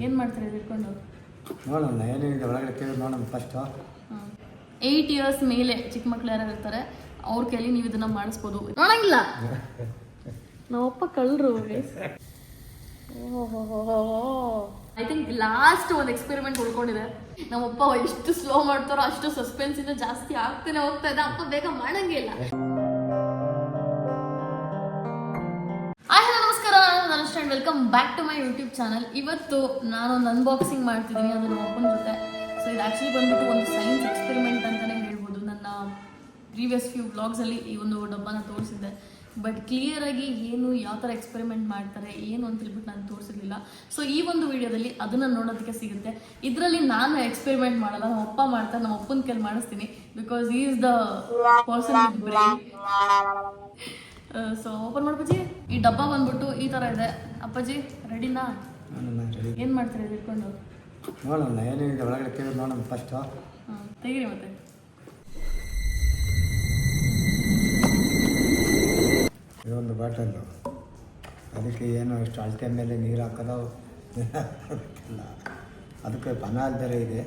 ಏನು ಮಾಡ್ತಾರೆ ಇಟ್ಕೊಂಡು ನೋಡೋಣ ಏನೇನಿದೆ ಒಳಗಡೆ ಕೇಳಿ ನೋಡೋಣ ಫಸ್ಟು. 8 ಇಯರ್ಸ್ ಮೇಲೆ ಚಿಕ್ಕ ಮಕ್ಳು ಯಾರು ಇರ್ತಾರೆ ಅವ್ರ ಕೈಲಿ ನೀವು ಇದನ್ನ ಮಾಡಿಸ್ಬೋದು. ನೋಡಂಗಿಲ್ಲ ನಾವಪ್ಪ ಕಳ್ರು. ಐ ಥಿಂಕ್ ಲಾಸ್ಟ್ ಒಂದು ಎಕ್ಸ್ಪೆರಿಮೆಂಟ್ ಉಳ್ಕೊಂಡಿದೆ. ನಮ್ಮಪ್ಪ ಎಷ್ಟು ಸ್ಲೋ ಮಾಡ್ತಾರೋ ಅಷ್ಟು ಸಸ್ಪೆನ್ಸ್ ಇಂದ ಜಾಸ್ತಿ ಆಗ್ತಾನೆ ಹೋಗ್ತಾ ಇದೆ. ಅಪ್ಪ ಬೇಗ ಮಾಡಂಗಿಲ್ಲ. And welcome back to my YouTube channel. ಇವತ್ತು ನಾನೊಂದು ಅನ್ಬಾಕ್ಸಿಂಗ್ ಮಾಡ್ತಿದ್ದೀನಿ ಅದು ನಮ್ಮ ಅಪ್ಪನ ಜೊತೆ. ಸೊ ಇದು ಆ್ಯಕ್ಚುಲಿ ಬಂದ್ಬಿಟ್ಟು ಒಂದು ಸೈನ್ಸ್ ಎಕ್ಸ್ಪೆರಿಮೆಂಟ್ ಅಂತಲೇ ಹೇಳ್ಬೋದು. ನನ್ನ ಪ್ರೀವಿಯಸ್ ಫ್ಯೂ ವ್ಲಾಗ್ಸಲ್ಲಿ ಈ ಒಂದು ಡಬ್ಬನ ತೋರಿಸಿದ್ದೆ, ಬಟ್ ಕ್ಲಿಯರಾಗಿ ಏನು ಯಾವ ಥರ ಎಕ್ಸ್ಪೆರಿಮೆಂಟ್ ಮಾಡ್ತಾರೆ ಏನು ಅಂತ ಹೇಳ್ಬಿಟ್ಟು ನಾನು ತೋರಿಸಿರ್ಲಿಲ್ಲ. ಸೊ ಈ ಒಂದು ವಿಡಿಯೋದಲ್ಲಿ ಅದನ್ನು ನೋಡೋದಕ್ಕೆ ಸಿಗುತ್ತೆ. ಇದರಲ್ಲಿ ನಾನು ಎಕ್ಸ್ಪೆರಿಮೆಂಟ್ ಮಾಡಲ್ಲ, ನಮ್ಮ ಅಪ್ಪ ಮಾಡ್ತಾರೆ. ನಮ್ಮ ಅಪ್ಪನ ಕೈಲಿ ಮಾಡಿಸ್ತೀನಿ because he is the person with brain. So open ಮಾಡ್ಬಜ್ಜಿ. ಈ ಡಬ್ಬ ಬಂದ್ಬಿಟ್ಟು ಈ ಥರ ಇದೆ. ಅಪ್ಪಾಜಿ ರೆಡಿನಾ? ಏನು ಮಾಡ್ತಾರೆ ಇದು ಇಟ್ಕೊಂಡು ನೋಡೋಣ ಏನೇನಿದೆ ಒಳಗಡೆ ಕೇಳಿ ನೋಡೋಣ ಫಸ್ಟು. ತೆಗೀರಿ ಮತ್ತೆ. ಇದೊಂದು ಬಾಟಲ್ಲು, ಅದಕ್ಕೆ ಏನು ಎಷ್ಟು ಅಳತೆ ಮೇಲೆ ನೀರು ಹಾಕೋದು ಗೊತ್ತಿಲ್ಲ. ಅದಕ್ಕೆ ಪನಾಲ್ ಬೇರೆ ಇದೆ,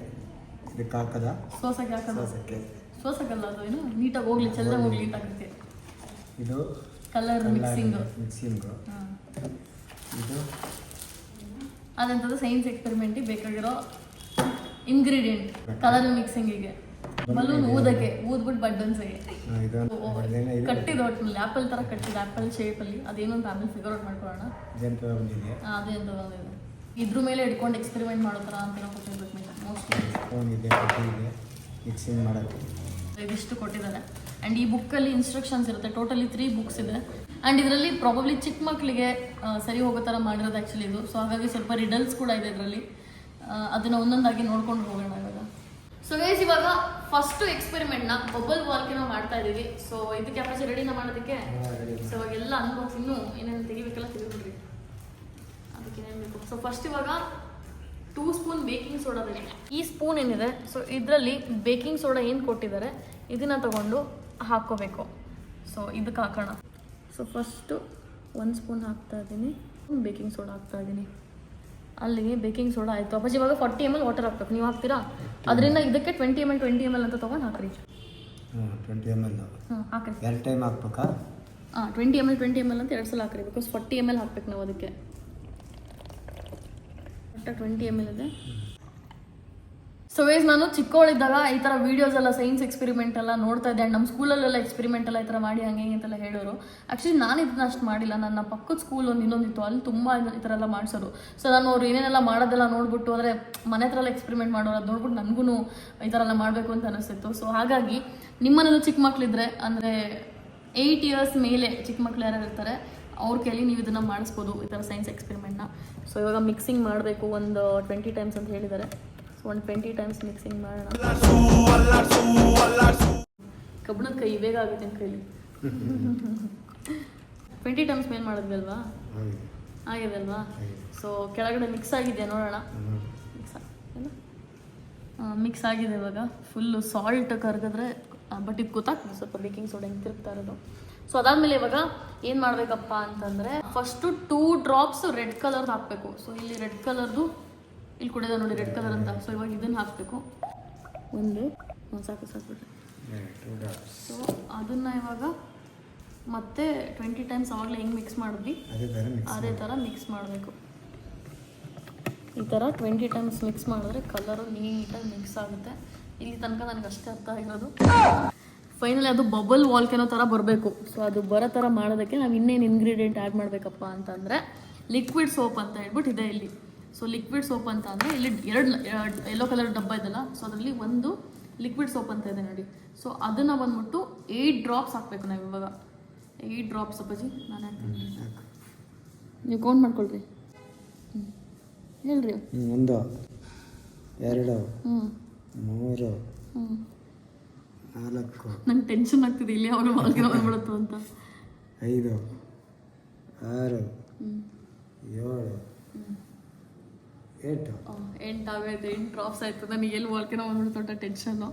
ಇದಕ್ಕೆ ಹಾಕೋದ ಸೋಸಕ್ಕೆ ಹಾಕೋದು. ಸೋಸಕ್ಕೆ ಸೋಸಕ್ಕಲ್ಲ, ಅದು ಏನು ನೀಟಾಗಿ ಹೋಗ್ಲಿ, ಚೆಲ್ಲಾಗಿ ಹೋಗ್ಲಿ ನೀಟಾಗುತ್ತೆ. ಇದು ಕಲರ್ ಮಿಕ್ಸಿಂಗು. ಇದು ಅದಂಥದ್ದು ಸೈನ್ಸ್ ಎಕ್ಸ್ಪೆರಿಮೆಂಟಿಗೆ ಬೇಕಾಗಿರೋ ಇಂಗ್ರೀಡಿಯೆಂಟ್ ಕಲರ್ ಮಿಕ್ಸಿಂಗಿಗೆ. ಬಲೂನ್ ಊದಕ್ಕೆ ಊದ್ಬಿಟ್ಟು ಬಡ್ಡನ್ಸಿಗೆ ಕಟ್ಟಿದ ಒಟ್ಟಿನಲ್ಲಿ ಆ್ಯಪಲ್ ಥರ ಕಟ್ಟಿದ ಆ್ಯಪಲ್ ಶೇಪಲ್ಲಿ. ಅದೇನು ಅಂತ ಆಮೇಲೆ ಫಿಗರ್ ಔಟ್ ಮಾಡ್ಕೊಳ್ಳೋಣ. ಅದೇ ಅಂತ ಬಂದಿದೆ. ಇದ್ರ ಮೇಲೆ ಇಟ್ಕೊಂಡು ಎಕ್ಸ್ಪೆರಿಮೆಂಟ್ ಮಾಡೋ ಥರ ಅಂತ ಕೊಟ್ಟಿರ್ಬೇಕು ಮೋಸ್ಟ್ಲಿ. ಮಿಕ್ಸಿಂಗ್ ಮಾಡೋದು ಇದಿಷ್ಟು ಕೊಟ್ಟಿದ್ದಾರೆ. ಆ್ಯಂಡ್ ಈ ಬುಕ್ಕಲ್ಲಿ ಇನ್ಸ್ಟ್ರಕ್ಷನ್ಸ್ ಇರುತ್ತೆ. ಟೋಟಲಿ 3 ಬುಕ್ಸ್ ಇದೆ. ಆ್ಯಂಡ್ ಇದರಲ್ಲಿ ಪ್ರಾಬಬ್ಲಿ ಚಿಕ್ಕ ಮಕ್ಕಳಿಗೆ ಸರಿ ಹೋಗೋ ಥರ ಮಾಡಿರೋದು ಆ್ಯಕ್ಚುಲಿ ಇದು. ಸೊ ಹಾಗಾಗಿ ಸ್ವಲ್ಪ ರಿಡಲ್ಸ್ ಕೂಡ ಇದೆ ಇದರಲ್ಲಿ. ಅದನ್ನು ಒಂದೊಂದಾಗಿ ನೋಡ್ಕೊಂಡು ಹೋಗೋಣ ಇವಾಗ. ಸೊ ಗೈಸ್, ಇವಾಗ ಫಸ್ಟು ಎಕ್ಸ್ಪೆರಿಮೆಂಟ್ನ ಬಬಲ್ ವಾಲ್ಕೆನೋ ಮಾಡ್ತಾ ಇದ್ದೀವಿ. ಸೊ ಇದಕ್ಕೆ ಅಪ್ಪಾಜಿ ರೆಡಿನ ಮಾಡೋದಕ್ಕೆ. ಸೊ ಇವಾಗೆಲ್ಲ ಅನ್ಬಾಕ್ಸಿಂಗು ಏನೇನು ತೆಗಿಬೇಕೆಲ್ಲ ತೆಗಿಬಿಡ್ರಿ. ಅದಕ್ಕೆ ಏನೇನು ಬೇಕು. ಸೊ ಫಸ್ಟ್ ಇವಾಗ 2 ಸ್ಪೂನ್ ಬೇಕಿಂಗ್ ಸೋಡಾ ಬೇಕು. ಈ ಸ್ಪೂನ್ ಏನಿದೆ, ಸೊ ಇದರಲ್ಲಿ ಬೇಕಿಂಗ್ ಸೋಡಾ ಏನು ಕೊಟ್ಟಿದ್ದಾರೆ ಇದನ್ನು ತಗೊಂಡು ಹಾಕ್ಕೋಬೇಕು. ಸೊ ಇದಕ್ಕೆ ಹಾಕೋಣ. ಸೊ ಫಸ್ಟು 1 ಸ್ಪೂನ್ ಹಾಕ್ತಾ ಇದ್ದೀನಿ. ಬೇಕಿಂಗ್ ಸೋಡಾ ಹಾಕ್ತಾ ಇದ್ದೀನಿ. ಅಲ್ಲಿಗೆ ಬೇಕಿಂಗ್ ಸೋಡಾ ಆಯಿತು. ಅಪ್ಪಾಜಿ ಇವಾಗ 40 ml ವಾಟರ್ ಹಾಕ್ಬೇಕು. ನೀವು ಹಾಕ್ತೀರಾ? ಅದರಿಂದ ಇದಕ್ಕೆ 20 ml ಅಂತ ತೊಗೊಂಡು ಹಾಕ್ರಿ. 20 ml ಹಾಕ್ರಿ. 2 ಟೈಮ್ ಹಾಕ್ಬೇಕಾ? 20 ml ಅಂತ 2 ಸಲ ಹಾಕ್ರಿ. ಬಿಕಾಸ್ 40 ml ಹಾಕ್ಬೇಕು ನಾವು ಅದಕ್ಕೆ. 20 ml ಇದೆ. ಸೊ ವೈಸ್ ನಾನು ಚಿಕ್ಕವಳಿದ್ದಾಗ ಈ ಥರ ವೀಡಿಯೋಸ್ ಎಲ್ಲ ಸೈನ್ಸ್ ಎಕ್ಸ್ಪೆರಿಮೆಂಟ್ ಎಲ್ಲ ನೋಡ್ತಾ ಇದ್ದೆ. ಆ್ಯಂಡ್ ನಮ್ಮ ಸ್ಕೂಲಲ್ಲೆಲ್ಲ ಎಕ್ಸ್ಪೆರಿಮೆಂಟ್ ಎಲ್ಲ ಈ ಥರ ಮಾಡಿ ಹಂಗೆ ಅಂತೆಲ್ಲ ಹೇಳೋರು. ಆ್ಯಕ್ಚುಲಿ ನಾನು ಇದನ್ನ ಅಷ್ಟು ಮಾಡಿಲ್ಲ. ನನ್ನ ಪಕ್ಕದ ಸ್ಕೂಲ್ ಒಂದು ಇನ್ನೊಂದಿತ್ತು, ಅಲ್ಲಿ ತುಂಬ ಈ ಥರ ಎಲ್ಲ ಮಾಡಿಸೋರು. ಸೊ ನಾನು ಅವ್ರು ಏನೇನೆಲ್ಲ ಮಾಡೋದೆಲ್ಲ ನೋಡ್ಬಿಟ್ಟು, ಅಂದರೆ ಮನೆ ಹತ್ರ ಎಲ್ಲ ಎಕ್ಸ್ಪೆರಿಮೆಂಟ್ ಮಾಡೋರು ಅದು ನೋಡ್ಬಿಟ್ಟು ನನಗೂ ಈ ಥರ ಎಲ್ಲ ಮಾಡಬೇಕು ಅಂತ ಅನಿಸ್ತಿತ್ತು. ಸೊ ಹಾಗಾಗಿ ನಿಮ್ಮನೇಲೂ ಚಿಕ್ಕ ಮಕ್ಕಳಿದ್ರೆ, ಅಂದರೆ 8 ಇಯರ್ಸ್ ಮೇಲೆ ಚಿಕ್ಕ ಮಕ್ಳು ಯಾರು ಇರ್ತಾರೆ ಅವ್ರ ಕೈಲಿ ನೀವು ಇದನ್ನು ಮಾಡಿಸ್ಬೋದು ಈ ಥರ ಸೈನ್ಸ್ ಎಕ್ಸ್ಪೆರಿಮೆಂಟ್ನ. ಸೊ ಇವಾಗ ಮಿಕ್ಸಿಂಗ್ ಮಾಡಬೇಕು ಒಂದು 20 ಟೈಮ್ಸ್ ಅಂತ ಹೇಳಿದ್ದಾರೆ. ಸೊ ಒಂದು 20 ಟೈಮ್ಸ್ ಮಿಕ್ಸಿಂಗ್ ಮಾಡೋಣ. ಕಬ್ಬಣದ ಕೈ ಬೇಗ ಆಗುತ್ತೆ ನನ್ನ ಕೈಲಿ. 20 ಟೈಮ್ಸ್ ಮೇಲ್ ಮಾಡಿದ್ವಿ ಅಲ್ವಾ? ಆಗಿದೆ ಅಲ್ವಾ? ಸೊ ಕೆಳಗಡೆ ಮಿಕ್ಸ್ ಆಗಿದೆ, ನೋಡೋಣ. ಮಿಕ್ಸ್ ಆಗಿದೆ ಇವಾಗ. ಫುಲ್ಲು ಸಾಲ್ಟ್ ಕರಗಿದ್ರೆ, ಬಟ್ ಇದು ಗೊತ್ತಾಗ್ತದೆ ಸ್ವಲ್ಪ ಬೇಕಿಂಗ್ ಸೋಡಾ ಹೆಂಗೆ ತಿರುಗ್ತಾ ಇರೋದು. ಸೊ ಅದಾದಮೇಲೆ ಇವಾಗ ಏನು ಮಾಡಬೇಕಪ್ಪ ಅಂತಂದರೆ, ಫಸ್ಟು 2 ಡ್ರಾಪ್ಸ್ ರೆಡ್ ಕಲರ್ದು ಹಾಕಬೇಕು. ಸೊ ಇಲ್ಲಿ ರೆಡ್ ಕಲರ್ದು ಇಲ್ಲಿ ಕೊಡಿದೆ ನೋಡಿ, ರೆಡ್ ಕಲರ್ ಅಂತ. ಸೊ ಇವಾಗ ಇದನ್ನು ಹಾಕಬೇಕು. ಒಂದು ಸಾಕು ಸಾಕ್ಬಿಟ್ರೆ. ಸೊ ಅದನ್ನು ಇವಾಗ ಮತ್ತೆ 20 ಟೈಮ್ಸ್ ಆವಾಗಲೇ ಹೆಂಗೆ ಮಿಕ್ಸ್ ಮಾಡಿದ್ವಿ ಅದೇ ಥರ ಮಿಕ್ಸ್ ಮಾಡಬೇಕು. ಈ ಥರ 20 ಟೈಮ್ಸ್ ಮಿಕ್ಸ್ ಮಾಡಿದ್ರೆ ಕಲರು ನೀಟಾಗಿ ಮಿಕ್ಸ್ ಆಗುತ್ತೆ. ಇಲ್ಲಿ ತನಕ ನನಗೆ ಅಷ್ಟೇ ಅರ್ಥ ಆಗಿರೋದು. ಫೈನಲಿ ಅದು ಬಬಲ್ ವಾಲ್ಕೆನೋ ಥರ ಬರಬೇಕು. ಸೊ ಅದು ಬರೋ ಥರ ಮಾಡೋದಕ್ಕೆ ನಾವು ಇನ್ನೇನು ಇಂಗ್ರೀಡಿಯೆಂಟ್ ಆ್ಯಡ್ ಮಾಡಬೇಕಪ್ಪ ಅಂತಂದರೆ, ಲಿಕ್ವಿಡ್ ಸೋಪ್ ಅಂತ ಹೇಳ್ಬಿಟ್ಟು ಇದೆ ಇಲ್ಲಿ. ಸೊ ಲಿಕ್ವಿಡ್ ಸೋಪ್ ಅಂತ ಅಂದರೆ ಇಲ್ಲಿ 2 ಯೆಲ್ಲೋ ಕಲರ್ ಡಬ್ಬ ಇದೆಲ್ಲ, ಸೊ ಅದರಲ್ಲಿ ಒಂದು ಲಿಕ್ವಿಡ್ ಸೋಪ್ ಅಂತ ಇದೆ ನೋಡಿ. ಸೊ ಅದನ್ನು ಬಂದ್ಬಿಟ್ಟು 8 ಡ್ರಾಪ್ಸ್ ಹಾಕಬೇಕು ನಾವು ಇವಾಗ. 8 ಡ್ರಾಪ್ಸ್ ಅಪ್ಪಾಜಿ ನಾನು ಹಾಕ್ತೀನಿ, ನೀವು ಕೌಂಟ್ ಮಾಡ್ಕೊಳ್ರಿ. ಹೇಳ್ರಿ. 1 2 3 4 ನಂಗೆ ಟೆನ್ಷನ್ ಆಗ್ತಿದೆ ಇಲ್ಲಿ ಯಾವಾಗ ಮಾಲ್ಗೆ ಬಂದ್ಬಿಡುತ್ತೋ ಅಂತ. 5 6 7 8 ಆಗೈತೆ. 8 ಡ್ರಾಪ್ಸ್ ಆಯ್ತು. ನನಗೆ ಎಲ್ಲಿ ವಾಲ್ಕೆನೋ ಬಂದ್ಬಿಡ್ತು ಅಂತ ಟೆನ್ಷನ್ನು.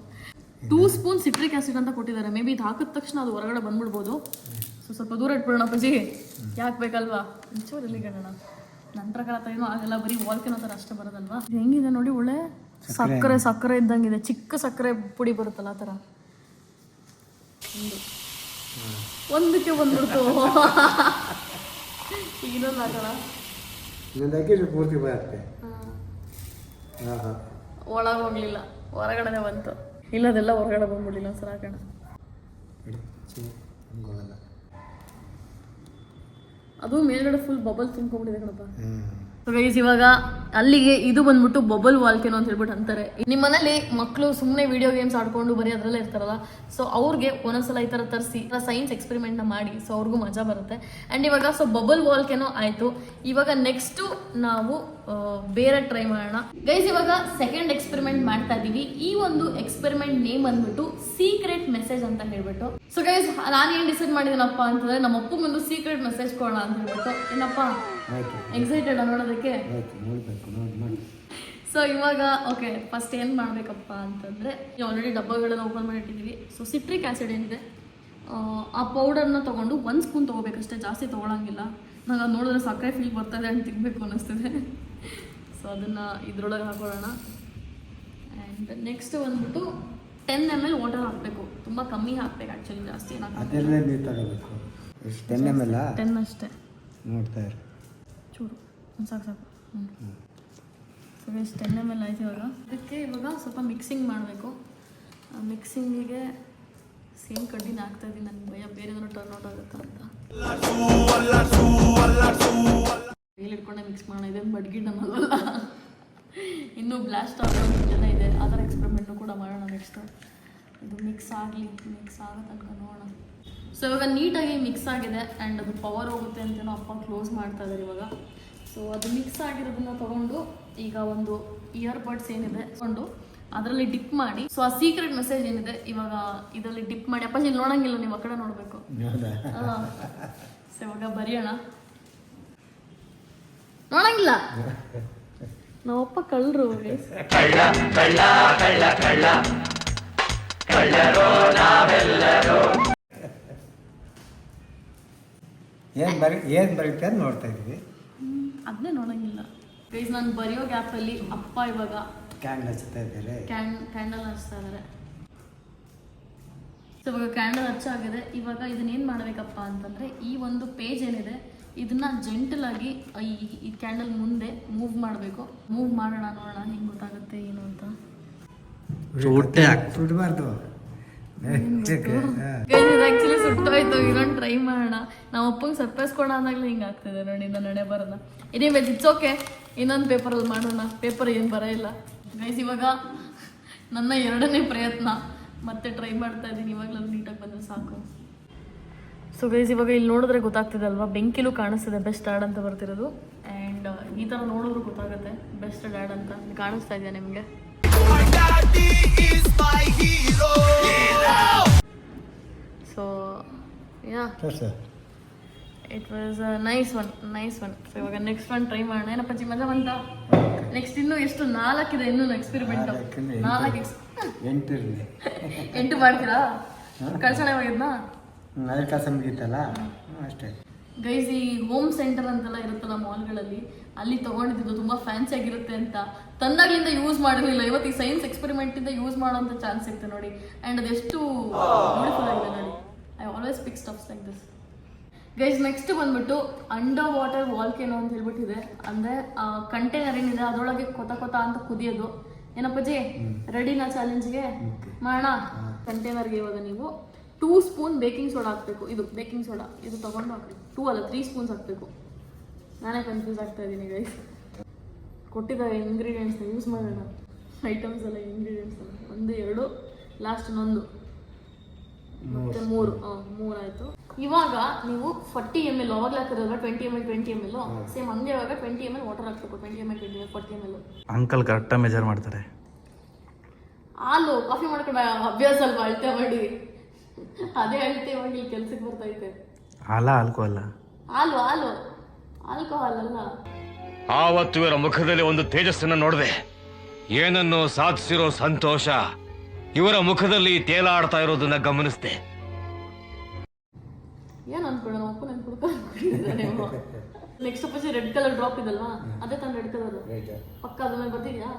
2 ಸ್ಪೂನ್ ಸಿಟ್ರಿಕ್ ಆ್ಯಸಿಡ್ ಅಂತ ಕೊಟ್ಟಿದ್ದಾರೆ. ಮೇ ಬಿ ಇದು ಹಾಕಿದ ತಕ್ಷಣ ಅದು ಹೊರಗಡೆ ಬಂದ್ಬಿಡ್ಬೋದು. ಸೊ ಸ್ವಲ್ಪ ದೂರ ಇಟ್ಬಿಡೋಣ ಅಪ್ಪಾಜಿ, ಯಾಕೆ ಬೇಕಲ್ವಾ? ಒಂಚೂರು ಇಲ್ಲಿ ಗಣಣ ನನ್ನ ಪ್ರಕಾರ ಏನೂ ಆಗಲ್ಲ, ಬರೀ ವಾಲ್ಕೆನೋ ಥರ ಅಷ್ಟೇ ಬರೋದಲ್ವಾ. ಹೆಂಗಿದೆ ನೋಡಿ, ಒಳ್ಳೆ ಸಕ್ಕರೆ ಇದ್ದಂಗಿದೆ, ಚಿಕ್ಕ ಸಕ್ಕರೆ ಪುಡಿ ಬರುತ್ತಲ್ಲ ಆ ಥರ. ಒಂದಕ್ಕೆ ಬಂದ್ಬಿಡ್ತು. ಈಗ ಇನ್ನೊಂದು ಹಾಕೋಣ. ಪೂರ್ತಿ ಬರುತ್ತೆ. ಒಳಗೆ ಹೋಗ್ಲಿಲ್ಲ, ಹೊರಗಡೆ ಬಂತು. ಇಲ್ಲದೆಲ್ಲ ಹೊರಗಡೆ ಬಂದ್ಬಿಡ್ಲಿಲ್ಲ. ಒಂದ್ಸಲ ಹಾಕೋಣ. ಅದು ಮೇಲ್ಗಡೆ ಫುಲ್ ಬಬಲ್ ತುಂಬ್ಕೊಂಡ್ಬಿಟ್ಟಿದೆ ಕಣಪ್ಪ. ಗೈಸ್, ಇವಾಗ ಅಲ್ಲಿಗೆ ಇದು ಬಂದ್ಬಿಟ್ಟು ಬಬಲ್ ವಾಲ್ಕೆನೋ ಅಂತ ಹೇಳ್ಬಿಟ್ಟು ಅಂತಾರೆ. ನಿಮ್ಮ ಮನೇಲಿ ಮಕ್ಕಳು ಸುಮ್ಮನೆ ವಿಡಿಯೋ ಗೇಮ್ಸ್ ಆಡ್ಕೊಂಡು ಬರೀ ಅದರಲ್ಲೇ ಇರ್ತಾರಲ್ಲ, ಸೊ ಅವ್ರಿಗೆ ಒಂದೊಂದ್ಸಲ ಈ ಥರ ತರಿಸಿ ಸೈನ್ಸ್ ಎಕ್ಸ್ಪೆರಿಮೆಂಟ್ನ ಮಾಡಿ, ಸೊ ಅವ್ರಿಗೂ ಮಜಾ ಬರುತ್ತೆ. ಆ್ಯಂಡ್ ಇವಾಗ ಸೊ ಬಬಲ್ ವಾಲ್ಕೆನೋ ಆಯಿತು. ಇವಾಗ ನೆಕ್ಸ್ಟು ನಾವು ಬೇರೆ ಟ್ರೈ ಮಾಡೋಣ. ಗೈಸ್, ಇವಾಗ ಸೆಕೆಂಡ್ ಎಕ್ಸ್ಪೆರಿಮೆಂಟ್ ಮಾಡ್ತಾ ಇದ್ದೀವಿ. ಈ ಒಂದು ಎಕ್ಸ್ಪೆರಿಮೆಂಟ್ ನೇಮ್ ಬಂದ್ಬಿಟ್ಟು ಸೀಕ್ರೆಟ್ ಮೆಸೇಜ್ ಅಂತ ಹೇಳ್ಬಿಟ್ಟು. ಸೊ ಗೈಸ್, ನಾನು ಏನು ಡಿಸೈಡ್ ಮಾಡಿದ್ದೀನಪ್ಪ ಅಂತಂದ್ರೆ ನಮ್ಮ ಅಪ್ಪಗೊಂದು ಸೀಕ್ರೆಟ್ ಮೆಸೇಜ್ ಕೊಡೋಣ ಅಂತ ಹೇಳ್ಬಿಟ್ಟು. ಏನಪ್ಪ ಎಕ್ಸೈಟೆಡ್ ನೋಡೋದಕ್ಕೆ? ಸೊ ಇವಾಗ ಓಕೆ, ಫಸ್ಟ್ ಏನು ಮಾಡಬೇಕಪ್ಪ ಅಂತಂದರೆ, ಆಲ್ರೆಡಿ ಡಬ್ಬಗಳನ್ನ ಓಪನ್ ಮಾಡಿಟ್ಟಿದ್ದೀವಿ. ಸೊ ಸಿಟ್ರಿಕ್ ಆ್ಯಸಿಡ್ ಏನಿದೆ ಆ ಪೌಡರ್ನ ತೊಗೊಂಡು 1 ಸ್ಪೂನ್ ತೊಗೋಬೇಕಷ್ಟೇ, ಜಾಸ್ತಿ ತೊಗೊಳಂಗಿಲ್ಲ. ನಂಗೆ ಅದು ನೋಡಿದ್ರೆ ಸಕ್ಕರೆ ಫೀಲ್ ಬರ್ತಾಯಿದೆ ಅಂತ ತಿನ್ನಬೇಕು ಅನ್ನಿಸ್ತಿದೆ. ಸೊ ಅದನ್ನು ಇದ್ರೊಳಗೆ ಹಾಕೊಳ್ಳೋಣ. ಆ್ಯಂಡ್ ನೆಕ್ಸ್ಟ್ ಬಂದ್ಬಿಟ್ಟು 10 ml ವಾಟರ್ ಹಾಕಬೇಕು. ತುಂಬ ಕಮ್ಮಿ ಹಾಕ್ಬೇಕು ಆ್ಯಕ್ಚುಲಿ, ಜಾಸ್ತಿ ಏನಾಗಬೇಕು. 10 ml 10 ಅಷ್ಟೇ ನೋಡ್ತಾ ಇರಿ, ಚೂರು ಸಾಕು. ಸೊ ಗೈಸ್ 10 ml ಆಯ್ತು. ಇವಾಗ ಅದಕ್ಕೆ ಇವಾಗ ಸ್ವಲ್ಪ ಮಿಕ್ಸಿಂಗ್ ಮಾಡಬೇಕು. ಮಿಕ್ಸಿಂಗಿಗೆ ಸೇಮ್ ಕಡ್ಡಿನ ಹಾಕ್ತಾಯಿದ್ದೀನಿ. ನನಗೆ ಭಯ ಬೇರೆ ಟರ್ನ್ ಔಟ್ ಆಗುತ್ತಾ ಅಂತ. ಕೈಲಿ ಇಟ್ಕೊಂಡೆ ಮಿಕ್ಸ್ ಮಾಡೋಣ. ಇದೇನು ಬಡ್ಗಿಡ್ ನಮ್ಮಲ್ಲ, ಇನ್ನೂ ಬ್ಲಾಸ್ಟ್ ಆಗೋ ಜನ ಇದೆ. ಆ ಥರ ಎಕ್ಸ್ಪೆರಿಮೆಂಟು ಕೂಡ ಮಾಡೋಣ ನೆಕ್ಸ್ಟು. ಇದು ಮಿಕ್ಸ್ ಆಗಲಿ, ಮಿಕ್ಸ್ ಆಗೋ ತನಕ ನೋಡೋಣ. ಸೊ ಇವಾಗ ನೀಟಾಗಿ ಮಿಕ್ಸ್ ಆಗಿದೆ. ಆ್ಯಂಡ್ ಅದು ಪವರ್ ಹೋಗುತ್ತೆ ಅಂತಲೂ ಅಪ್ಪ ಕ್ಲೋಸ್ ಮಾಡ್ತಾ ಇದ್ದಾರೆ ಇವಾಗ. ಸೊ ಅದು ಮಿಕ್ಸ್ ಆಗಿರೋದನ್ನ ತೊಗೊಂಡು ಈಗ ಒಂದು ಇಯರ್ಬಡ್ಸ್ ಏನಿದೆ ತೊಗೊಂಡು ಅದರಲ್ಲಿ ಡಿಪ್ ಮಾಡಿ, ಸೊ ಆ ಸೀಕ್ರೆಟ್ ಮೆಸೇಜ್ ಏನಿದೆ ಇವಾಗ ಇದರಲ್ಲಿ ಡಿಪ್ ಮಾಡಿ. ಅಪ್ಪ ಇಲ್ಲಿ ನೋಡಂಗಿಲ್ಲ, ನೀವು ಆ ಕಡೆ ನೋಡಬೇಕು. ಸೊ ಇವಾಗ ಬರೆಯೋಣ. ನೋಡಂಗಿಲ್ಲ, ನಾವಪ್ಪ ಕಳ್ಳರು. ಏನು ಬರುತ್ತೆ ಅಂತ ನೋಡ್ತಾ ಇದ್ದೀವಿ. ಅದನ್ನೇ ನೋಡಂಗಿಲ್ಲ ಗೈಸ್. ನಾನು ಬರೆಯೋ ಗ್ಯಾಪಲ್ಲಿ ಅಪ್ಪ ಇವಾಗ ಕ್ಯಾಂಡಲ್ ಹಚ್ತಾ ಇದ್ದಾರೆ. ಕ್ಯಾಂಡಲ್ ಹಚ್ತಾ ಇದ್ದಾರೆ. ಸೊ ಇವಾಗ ಕ್ಯಾಂಡಲ್ ಹಚ್ಚಾಗಿದೆ. ಇವಾಗ ಇದನ್ನೇನು ಮಾಡಬೇಕಪ್ಪ ಅಂತಂದರೆ, ಈ ಒಂದು ಪೇಜ್ ಏನಿದೆ ಇದನ್ನ ಜೆಂಟಲ್ ಆಗಿ ಈ ಕ್ಯಾಂಡಲ್ ಮುಂದೆ ಮೂವ್ ಮಾಡಬೇಕು. ಮೂವ್ ಮಾಡೋಣ, ನೋಡೋಣ ಹೆಂಗೆ ಗೊತ್ತಾಗುತ್ತೆ ಏನು ಅಂತ. ಸುಡಬಾರ್ದು. ಆ್ಯಕ್ಚುಲಿ ಸುಟ್ಟೋಯ್ತು. ಇನ್ನೊಂದು ಟ್ರೈ ಮಾಡೋಣ. ನಾವು ಅಪ್ಪಂಗೆ ಸರ್ಪ್ರೈಸ್ ಕೊಡೋಣ ಅಂದಾಗಲೇ ಹಿಂಗೆ ಆಗ್ತದೆ ನೋಡಿ. ನನ್ನ ನಡೆ ಬರೋಣ. ಎನಿವೇಸ್ ಇಟ್ಸ್ ಓಕೆ, ಇನ್ನೊಂದು ಪೇಪರಲ್ಲಿ ಮಾಡೋಣ. ಪೇಪರ್ ಏನು ಬರೋಲ್ಲ ಗೈಸ್. ಇವಾಗ ನನ್ನ 2ನೇ ಪ್ರಯತ್ನ, ಮತ್ತೆ ಟ್ರೈ ಮಾಡ್ತಾ ಇದ್ದೀನಿ. ಇವಾಗಲೂ ನೀಟಾಗಿ ಬಂದರೆ ಸಾಕು. ಸೊ ಗೈಸ್, ಇವಾಗ ಇಲ್ಲಿ ನೋಡಿದ್ರೆ ಗೊತ್ತಾಗ್ತಿದೆ ಅಲ್ವಾ, ಬೆಂಕಿಲೂ ಕಾಣಿಸ್ತಿದೆ ಬೆಸ್ಟ್ ಡ್ಯಾಡ್ ಅಂತ ಬರ್ತಿರೋದು. ಆ್ಯಂಡ್ ಈ ಥರ ನೋಡಿದ್ರು ಗೊತ್ತಾಗುತ್ತೆ ಬೆಸ್ಟ್ ಡ್ಯಾಡ್ ಅಂತ. ಕಾಣಿಸ್ತಾ ಇದೆಯಾ ನಿಮಗೆ? So yeah, it was nice one. So ಇವಾಗ ನೆಕ್ಸ್ಟ್ ಒನ್ ಟ್ರೈ ಮಾಡೋಣ. ಏನಪ್ಪ ಮಜಾ ಬಂತ? ನೆಕ್ಸ್ಟ್ ಇನ್ನೂ ಎಷ್ಟು 4 ಇದೆ ಇನ್ನೂ ಎಕ್ಸ್ಪೆರಿಮೆಂಟ್. 8 ಮಾಡ್ತೀರಾ? ಕಳ್ಸೋಣ ಹೋಗಿದ್ನಾ? ಕೆಲಸ ಮುಗೀತಲ್ಲ ಅಷ್ಟೇ ಗೈಸ್. ಈ ಹೋಮ್ ಸೆಂಟರ್ ಅಂತೆಲ್ಲ ಇರುತ್ತಲ್ಲ ಮಾಲ್ಗಳಲ್ಲಿ, ಅಲ್ಲಿ ತೊಗೊಂಡಿದ್ದು ತುಂಬ ಫ್ಯಾನ್ಸಿ ಆಗಿರುತ್ತೆ ಅಂತ ತಂದಾಗ್ಲಿಂದ ಯೂಸ್ ಮಾಡಿರಲಿಲ್ಲ. ಇವತ್ತು ಈ ಸೈನ್ಸ್ ಎಕ್ಸ್ಪೆರಿಮೆಂಟಿಂದ ಯೂಸ್ ಮಾಡೋಂಥ ಚಾನ್ಸ್ ಸಿಗ್ತದೆ ನೋಡಿ. ಆ್ಯಂಡ್ ಅದೆಷ್ಟು ಬ್ಯೂಟಿಫುಲ್ ಆಗಿದೆ ನೋಡಿ. I always pick stuffs like this. Guys, next ಬಂದ್ಬಿಟ್ಟು ಅಂಡರ್ ವಾಟರ್ ವಾಲ್ಕೆನೋ ಅಂತ ಹೇಳ್ಬಿಟ್ಟಿದೆ. ಅಂದರೆ ಕಂಟೈನರ್ ಏನಿದೆ ಅದರೊಳಗೆ ಕೊತ ಅಂತ ಕುದಿಯೋದು. ಏನಪ್ಪಾಜಿ, ರೆಡಿನಾ ಚಾಲೆಂಜ್ಗೆ? ಮಾಡೋಣ. ಕಂಟೈನರ್ಗೆ ಇವಾಗ ನೀವು 2 ಸ್ಪೂನ್ ಬೇಕಿಂಗ್ ಸೋಡಾ ಹಾಕಬೇಕು. ಇದು ಬೇಕಿಂಗ್ ಸೋಡಾ, ಇದು ತೊಗೊಂಡು ಹಾಕಿ. 2 ಅಲ್ಲ 3 ಸ್ಪೂನ್ಸ್ ಹಾಕಬೇಕು. ನಾನೇ ಕನ್ಫ್ಯೂಸ್ ಆಗ್ತಾ ಇದ್ದೀನಿ ಗೈಸ್. ಕೊಟ್ಟಿದ್ದಾರೆ ಇಂಗ್ರೀಡಿಯೆಂಟ್ಸ್ನ ಯೂಸ್ ಮಾಡೋಣ. ಐಟಮ್ಸ್ ಎಲ್ಲ ಇಂಗ್ರೀಡಿಯೆಂಟ್ಸ್ ಎಲ್ಲ 1 2 ಲಾಸ್ಟ್ 1 ಮತ್ತೆ 3 ಆಯಿತು. ಇವಾಗ ನೀವು 40 ml ಅವಾಗಲೇ ಹಾಕಿರೋಲ್ಲ, 20 ml ಸೇಮ್ ಹಂಗೆ. ಇವಾಗ 20 ml ವಾಟರ್ ಹಾಕ್ಬೇಕು. 20 ml 40 ml. ಅಂಕಲ್ ಕರೆಕ್ಟಾಗಿ ಮೆಜರ್ ಮಾಡ್ತಾರೆ. ಹಾಲು ಕಾಫಿ ಮಾಡ್ಕೊಂಡು ಅಭ್ಯಾಸ ಅಲ್ವಾ, ಅಳತೆ ಮಾಡಿ. ಅದೇ ಅಳತೆ ಮಾಡಿ ಕೆಲ್ಸಕ್ಕೆ ಬರ್ತೈತೆ. ಆಲ್ಕೋಹಾಲ್ ಅಲ್ಲ. ಆವತ್ತು ಇವರ ಮುಖದಲ್ಲಿ ಒಂದು ತೇಜಸ್ಸನ್ನ ನೋಡಿದೆ. ಏನನ್ನು ಸಾಧಿಸಿರೋ ಸಂತೋಷ ಇವರ ಮುಖದಲ್ಲಿ ತೇಲಾಡ್ತಾ ಇರೋದನ್ನ ಗಮನಿಸಿದೆ. ಏನ್ ಅನ್ಕೊಳ್ಳೋಣ, ಅಪ್ಪ ನನ್ ಕುಡ್ಕೊಂಡು ನೆಕ್ಸ್ಟ್ ಅಪ್ಪಾಜಿ ರೆಡ್ ಕಲರ್ ಡ್ರಾಪ್ ಇದಲ್ವಾ ಅದೇ ತಾನು ರೆಡ್ ಕಲರ್ ರೈಟ್ ಪಕ್ಕ ಅದ್ರ ಮೇಲೆ ಬರ್ತಿದ್ಯಾ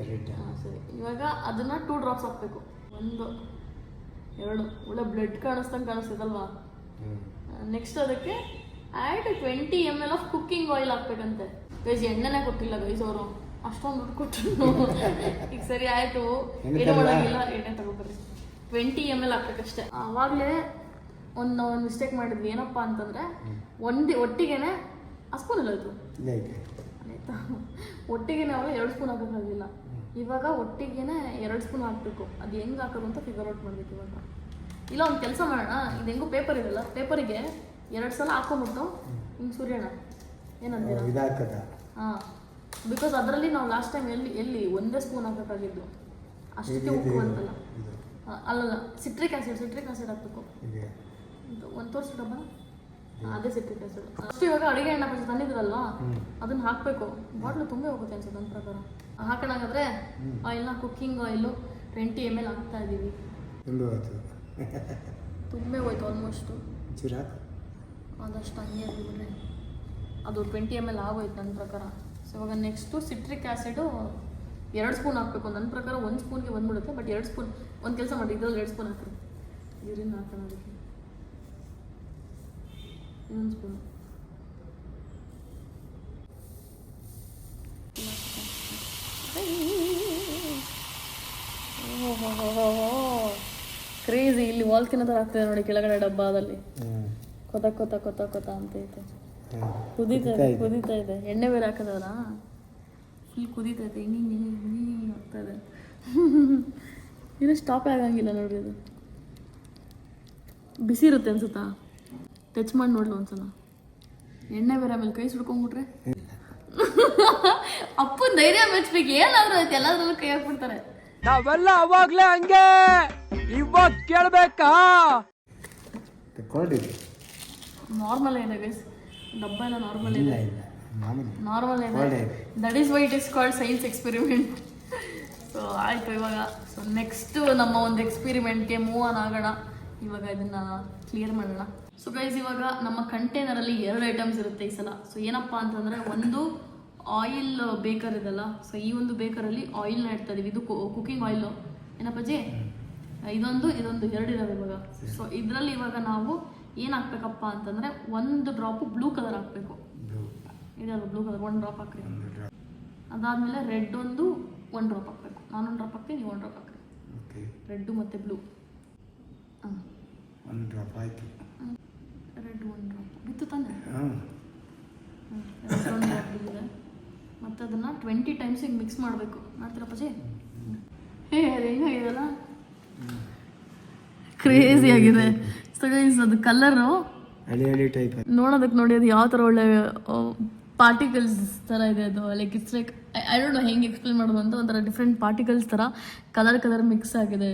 ರೈಟ್. ಹಾಂ ಸರಿ. ಇವಾಗ ಅದನ್ನ 2 ಡ್ರಾಪ್ಸ್ ಹಾಕ್ಬೇಕು. 1 2 ಒಳ್ಳೆ ಬ್ಲಡ್ ಕಾಣಿಸ್ದಂಗೆ ಕಾಣಿಸ್ತದಲ್ವಾ. ನೆಕ್ಸ್ಟ್ ಅದಕ್ಕೆ add 20 ml of cooking oil ಹಾಕ್ಬೇಕಂತೆ. ಗೈಸ್ ಎಣ್ಣೆನೇ ಕೊಟ್ಟಿಲ್ಲ ಗೈಸ್ ಅವರು, ಅಷ್ಟೊಂದು ದುಡ್ಡು ಕೊಟ್ಟರು. ಈಗ ಸರಿ ಆಯಿತು, ಏನೂ ಮಾಡೋಂಗಿಲ್ಲ, ಎಣ್ಣೆ ತಗೊಬರ್ರಿ. 20 ml ಹಾಕ್ಬೇಕಷ್ಟೇ. ಆವಾಗಲೇ ಒಂದು ಮಿಸ್ಟೇಕ್ ಮಾಡಿದ್ವಿ. ಏನಪ್ಪ ಅಂತಂದರೆ ಒಟ್ಟಿಗೆನೆ ಆ ಸ್ಪೂನ್ ಎಲ್ಲ ಆಯಿತು ಆಯಿತಾ, ಒಟ್ಟಿಗೆನೆ ಅವಾಗ 2 ಸ್ಪೂನ್ ಹಾಕೋಕ್ಕಾಗಿಲ್ಲ. ಇವಾಗ ಒಟ್ಟಿಗೆನೆ 2 ಸ್ಪೂನ್ ಹಾಕಬೇಕು. ಅದು ಹೆಂಗೆ ಹಾಕೋದು ಅಂತ ಫಿಗರ್ ಔಟ್ ಮಾಡಬೇಕು ಇವಾಗ. ಇಲ್ಲ ಒಂದು ಕೆಲಸ ಮಾಡೋಣ, ಇದು ಹೆಂಗೂ ಪೇಪರ್ ಇರಲ್ಲ, ಪೇಪರಿಗೆ 2 ಸಲ ಹಾಕೊಂಬಿಟ್ಟು ಹಿಂಗೆ ಸುರಿಯೋಣ, ಏನಂತೀರ? ಇದಾಕದ. ಹಾಂ, ಬಿಕಾಸ್ ಅದರಲ್ಲಿ ನಾವು ಲಾಸ್ಟ್ ಟೈಮ್ ಎಲ್ಲಿ 1 ಸ್ಪೂನ್ ಹಾಕೋಕ್ಕಾಗಿದ್ದು, ಅಷ್ಟೇ ಉಪ್ಪು ಅಂತಲ್ಲ. ಅಲ್ಲಲ್ಲ, ಸಿಟ್ರಿಕ್ ಆ್ಯಸಿಡ್ ಹಾಕಬೇಕು. ಒಂದು ತೋರಿಸ್ಬಿಡಮ್ಮ, ಅದೇ ಸಿಟ್ರಿಕ್ ಆ್ಯಸಿಡ್ ಅಷ್ಟು. ಇವಾಗ ಅಡುಗೆ ಎಣ್ಣೆ ಪಂಚ ತಂದಿದ್ರಲ್ವಾ, ಅದನ್ನು ಹಾಕಬೇಕು. ಬಾಟ್ಲು ತುಂಬೆ ಹೋಗುತ್ತೆ ಅನ್ಸುತ್ತೆ ನನ್ನ ಪ್ರಕಾರ. ಹಾಕೋಣಾಗಾದ್ರೆ ಆಯಿಲ್ನ, ಕುಕ್ಕಿಂಗ್ ಆಯಿಲು 20 ml ಹಾಕ್ತಾ ಇದ್ದೀವಿ. ತುಂಬೆ ಹೋಯ್ತು ಆಲ್ಮೋಸ್ಟು. ಆದಷ್ಟು ಹಂಗೆ ಬಿಡ್ರಿ, ಅದು 20 ml ಆಗೋಯ್ತು ನನ್ನ ಪ್ರಕಾರ. ಸೊ ಇವಾಗ ನೆಕ್ಸ್ಟು ಸಿಟ್ರಿಕ್ ಆ್ಯಸಿಡು 2 ಸ್ಪೂನ್ ಹಾಕಬೇಕು. ನನ್ನ ಪ್ರಕಾರ 1 ಸ್ಪೂನ್ಗೆ ಬಂದ್ಬಿಡುತ್ತೆ, ಬಟ್ 2 ಸ್ಪೂನ್. ಒಂದು ಕೆಲಸ ಮಾಡಿ, ಇದ್ರಲ್ಲಿ 2 ಸ್ಪೂನ್ ಹಾಕ್ರಿ. ಯೂರಿನ್ ಹಾಕೋಣ ಅದಕ್ಕೆ 1 ಸ್ಪೂನು. ಕ್ರೇಜಿ, ಇಲ್ಲಿ ವಾಲ್ಕಿನ ಥರ ಆಗ್ತದೆ ನೋಡಿ ಕೆಳಗಡೆ ಡಬ್ಬದಲ್ಲಿ. ಕೊತ ಕೊತ ಕೊತ ಕೊತ ಅಂತ ಐತೆ, ಕುದೀತಾ ಇದೆ. ಎಣ್ಣೆ ಬೇರೆ ಹಾಕೋದಲ್ಲ, ಫುಲ್ ಕುದೀತಾ ಇದೆ, ಹಿಂಗೆ ಆಗ್ತಾ ಇದೆ. ಇನ್ನೂ ಸ್ಟಾಪೇ ಆಗಂಗಿಲ್ಲ ನೋಡ್ರಿ. ಅದು ಬಿಸಿ ಇರುತ್ತೆ ಅನ್ಸುತ್ತಾ? ಟಚ್ ಮಾಡಿ ನೋಡ್ಲು ಒಂದ್ಸಲ. ಎಣ್ಣೆ ಬೇರೆ ಆಮೇಲೆ ಕೈ ಸುಡ್ಕೊಂಡ್ಬಿಟ್ರೆ ಅಪ್ಪನ ಧೈರ್ಯ ಮೆಚ್ಬೇಕು. ಏನಾದ್ರು ಐತೆ, ಎಲ್ಲಾದ್ರಲ್ಲೂ ಕೈ ಹಾಕ್ಬಿಡ್ತಾರೆ. ನಾವೆಲ್ಲ ಅವಾಗ್ಲೇ ಹಂಗೆ, ಇವಾಗ ಕೇಳ್ಬೇಕಾ? ನಾರ್ಮಲ್ ಇದೆ ಗೈಸ್, ಡಬ್ಬ ಎಲ್ಲ ನಾರ್ಮಲ್ ಇದೆ. ನಾರ್ಮಲ್ ಇದೆ. That is why it is called science experiment. So ಆಯಿತು ಇವಾಗ. ಸೊ ನೆಕ್ಸ್ಟ್ ನಮ್ಮ ಒಂದು ಎಕ್ಸ್ಪೆರಿಮೆಂಟ್ಗೆ ಮೂವ್ ಆನ್ ಆಗೋಣ. ಇವಾಗ ಇದನ್ನು ಕ್ಲಿಯರ್ ಮಾಡೋಣ. ಸೊ ಗೈಸ್, ಇವಾಗ ನಮ್ಮ ಕಂಟೈನರಲ್ಲಿ 2 ಐಟಮ್ಸ್ ಇರುತ್ತೆ ಈ ಸಲ. ಸೊ ಏನಪ್ಪ ಅಂತಂದರೆ, ಒಂದು ಆಯಿಲ್ ಬೇಕರ್ ಇದಲ್ಲ. ಸೊ ಈ ಒಂದು ಬೇಕರಲ್ಲಿ ಆಯಿಲ್ನ ಇಡ್ತಾ ಇದೀವಿ. ಇದು ಕುಕಿಂಗ್ ಆಯಿಲು ಏನಪ್ಪಾಜಿ, ಇದೊಂದು 2 ಇದಾವೆ ಇವಾಗ. ಸೊ ಇದರಲ್ಲಿ ಇವಾಗ ನಾವು ಏನು ಹಾಕ್ಬೇಕಪ್ಪ ಅಂತಂದರೆ, 1 ಡ್ರಾಪು ಬ್ಲೂ ಕಲರ್ ಹಾಕಬೇಕು. ಇದಲ್ಲ ಬ್ಲೂ ಕಲರ್, 1 ಡ್ರಾಪ್ ಹಾಕ್ರಿ. ಅದಾದಮೇಲೆ ರೆಡ್ 1 ಡ್ರಾಪ್ ಹಾಕಬೇಕು. ನಾನು 1 ಡ್ರಾಪ್ ಹಾಕ್ತೀನಿ, ನೀವು 1 ಡ್ರಾಪ್ ಹಾಕ್ರಿ. ರೆಡ್ಡು ಮತ್ತು ಬ್ಲೂ. ಹಾಂ, 1 ಡ್ರಾಪ್ ಆಯಿತು. ರೆಡ್ 1 ಡ್ರಾಪ್ ಬಿತ್ತು ತಾನೆ. ರೆಡ್ 1 ಡ್ರಾಪ್ ಬಿದ್ದಿದೆ. ಮತ್ತು ಅದನ್ನು 20 ಟೈಮ್ಸ್ ಈಗ ಮಿಕ್ಸ್ ಮಾಡಬೇಕು. ಮಾಡ್ತೀರಪ್ಪಾಜಿ? ಅದು ಹೆಂಗಾಗಿದೆಲ್ಲ, ಕ್ರೇಜಿ ಆಗಿದೆ. ಸೊ ಗೈಸ್, ಅದು ಕಲರು ನೋಡೋದಕ್ಕೆ ನೋಡಿ, ಅದು ಯಾವ ಥರ ಒಳ್ಳೆ ಪಾರ್ಟಿಕಲ್ಸ್ ಥರ ಇದೆ. ಅದು like it's like I don't know ಹೆಂಗೆ ಎಕ್ಸ್ಪ್ಲೇನ್ ಮಾಡೋದು ಅಂತ. ಒಂಥರ ಡಿಫ್ರೆಂಟ್ ಪಾರ್ಟಿಕಲ್ಸ್ ಥರ ಕಲರ್ ಮಿಕ್ಸ್ ಆಗಿದೆ,